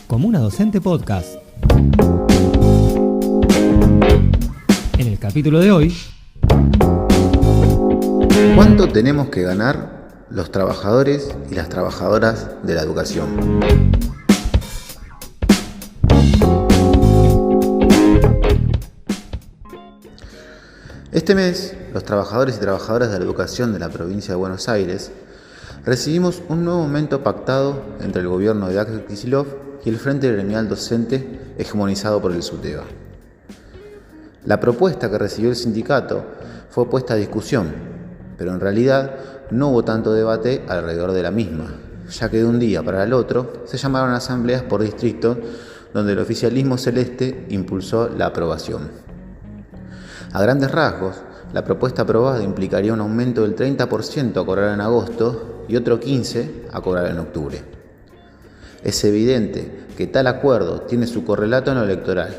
Comuna Docente Podcast. En el capítulo de hoy, ¿cuánto tenemos que ganar los trabajadores y las trabajadoras de la educación? Este mes, los trabajadores y trabajadoras de la educación de la provincia de Buenos Aires recibimos un nuevo aumento pactado entre el gobierno de Axel Kicillof y el Frente Gremial Docente hegemonizado por el SUTEBA. La propuesta que recibió el sindicato fue puesta a discusión, pero en realidad no hubo tanto debate alrededor de la misma, ya que de un día para el otro se llamaron asambleas por distrito donde el oficialismo celeste impulsó la aprobación. A grandes rasgos, la propuesta aprobada implicaría un aumento del 30% a cobrar en agosto y otro 15% a cobrar en octubre. Es evidente que tal acuerdo tiene su correlato en lo electoral,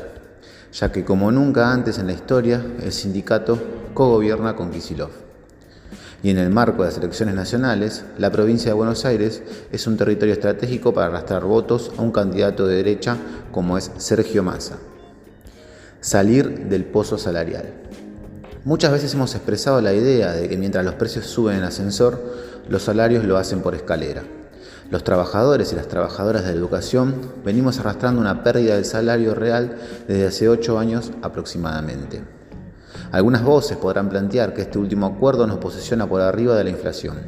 ya que como nunca antes en la historia, el sindicato cogobierna con Kicillof. Y en el marco de las elecciones nacionales, la provincia de Buenos Aires es un territorio estratégico para arrastrar votos a un candidato de derecha como es Sergio Massa. Salir del pozo salarial. Muchas veces hemos expresado la idea de que mientras los precios suben en ascensor, los salarios lo hacen por escalera. Los trabajadores y las trabajadoras de la educación venimos arrastrando una pérdida del salario real desde hace 8 años aproximadamente. Algunas voces podrán plantear que este último acuerdo nos posiciona por arriba de la inflación.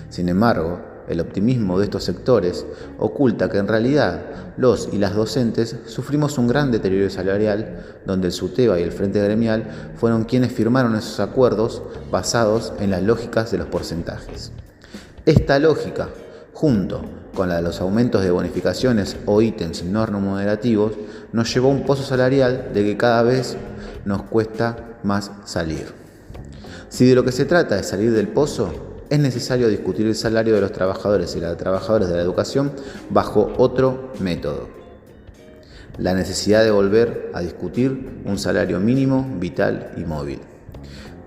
Sin embargo, el optimismo de estos sectores oculta que en realidad los y las docentes sufrimos un gran deterioro salarial, donde el SUTEBA y el Frente Gremial fueron quienes firmaron esos acuerdos basados en las lógicas de los porcentajes. Esta lógica, junto con la de los aumentos de bonificaciones o ítems no remunerativos, nos llevó a un pozo salarial de que cada vez nos cuesta más salir. Si de lo que se trata es salir del pozo, es necesario discutir el salario de los trabajadores y las trabajadoras de la educación bajo otro método: la necesidad de volver a discutir un salario mínimo, vital y móvil.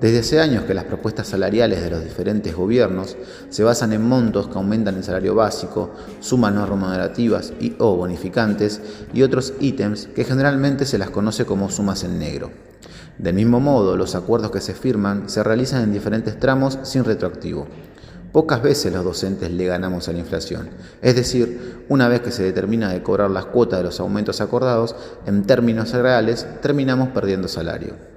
Desde hace años que las propuestas salariales de los diferentes gobiernos se basan en montos que aumentan el salario básico, sumas no remunerativas o bonificantes y otros ítems que generalmente se las conoce como sumas en negro. Del mismo modo, los acuerdos que se firman se realizan en diferentes tramos sin retroactivo. Pocas veces los docentes le ganamos a la inflación, es decir, una vez que se determina de cobrar las cuotas de los aumentos acordados, en términos reales terminamos perdiendo salario.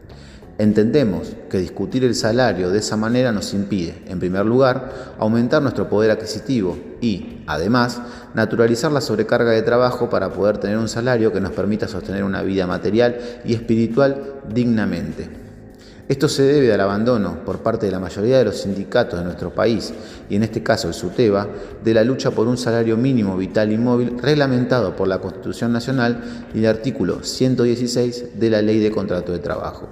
Entendemos que discutir el salario de esa manera nos impide, en primer lugar, aumentar nuestro poder adquisitivo y, además, naturalizar la sobrecarga de trabajo para poder tener un salario que nos permita sostener una vida material y espiritual dignamente. Esto se debe al abandono, por parte de la mayoría de los sindicatos de nuestro país, y en este caso el SUTEBA, de la lucha por un salario mínimo vital y móvil reglamentado por la Constitución Nacional y el artículo 116 de la Ley de Contrato de Trabajo.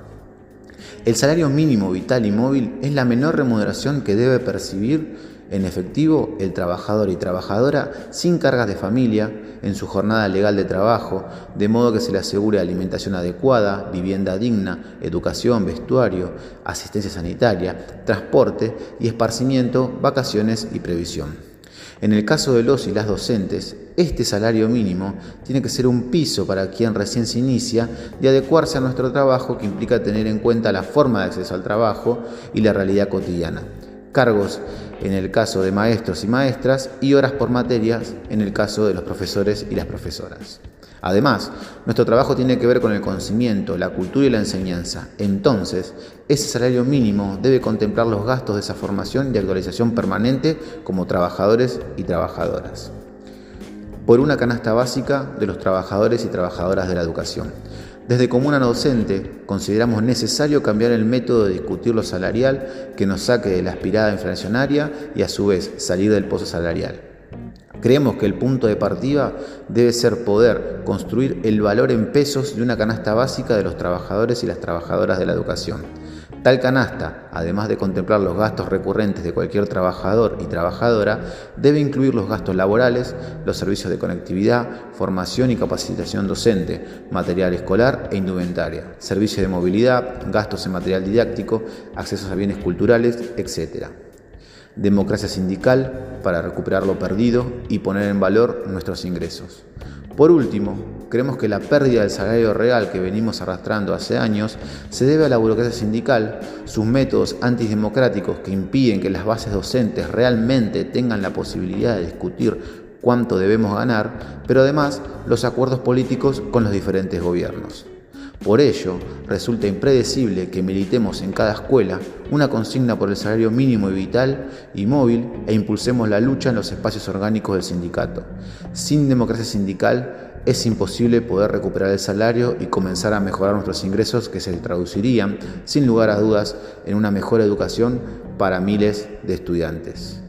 El salario mínimo vital y móvil es la menor remuneración que debe percibir en efectivo el trabajador y trabajadora sin cargas de familia en su jornada legal de trabajo, de modo que se le asegure alimentación adecuada, vivienda digna, educación, vestuario, asistencia sanitaria, transporte y esparcimiento, vacaciones y previsión. En el caso de los y las docentes, este salario mínimo tiene que ser un piso para quien recién se inicia y adecuarse a nuestro trabajo, que implica tener en cuenta la forma de acceso al trabajo y la realidad cotidiana. Cargos en el caso de maestros y maestras y horas por materias en el caso de los profesores y las profesoras. Además, nuestro trabajo tiene que ver con el conocimiento, la cultura y la enseñanza. Entonces, ese salario mínimo debe contemplar los gastos de esa formación y actualización permanente como trabajadores y trabajadoras. Por una canasta básica de los trabajadores y trabajadoras de la educación. Desde Comuna Docente consideramos necesario cambiar el método de discutir lo salarial que nos saque de la espiral inflacionaria y a su vez salir del pozo salarial. Creemos que el punto de partida debe ser poder construir el valor en pesos de una canasta básica de los trabajadores y las trabajadoras de la educación. Tal canasta, además de contemplar los gastos recurrentes de cualquier trabajador y trabajadora, debe incluir los gastos laborales, los servicios de conectividad, formación y capacitación docente, material escolar e indumentaria, servicios de movilidad, gastos en material didáctico, accesos a bienes culturales, etc. Democracia sindical para recuperar lo perdido y poner en valor nuestros ingresos. Por último, creemos que la pérdida del salario real que venimos arrastrando hace años se debe a la burocracia sindical, sus métodos antidemocráticos que impiden que las bases docentes realmente tengan la posibilidad de discutir cuánto debemos ganar, pero además los acuerdos políticos con los diferentes gobiernos. Por ello, resulta impredecible que militemos en cada escuela una consigna por el salario mínimo y vital y móvil e impulsemos la lucha en los espacios orgánicos del sindicato. Sin democracia sindical es imposible poder recuperar el salario y comenzar a mejorar nuestros ingresos que se traducirían, sin lugar a dudas, en una mejor educación para miles de estudiantes.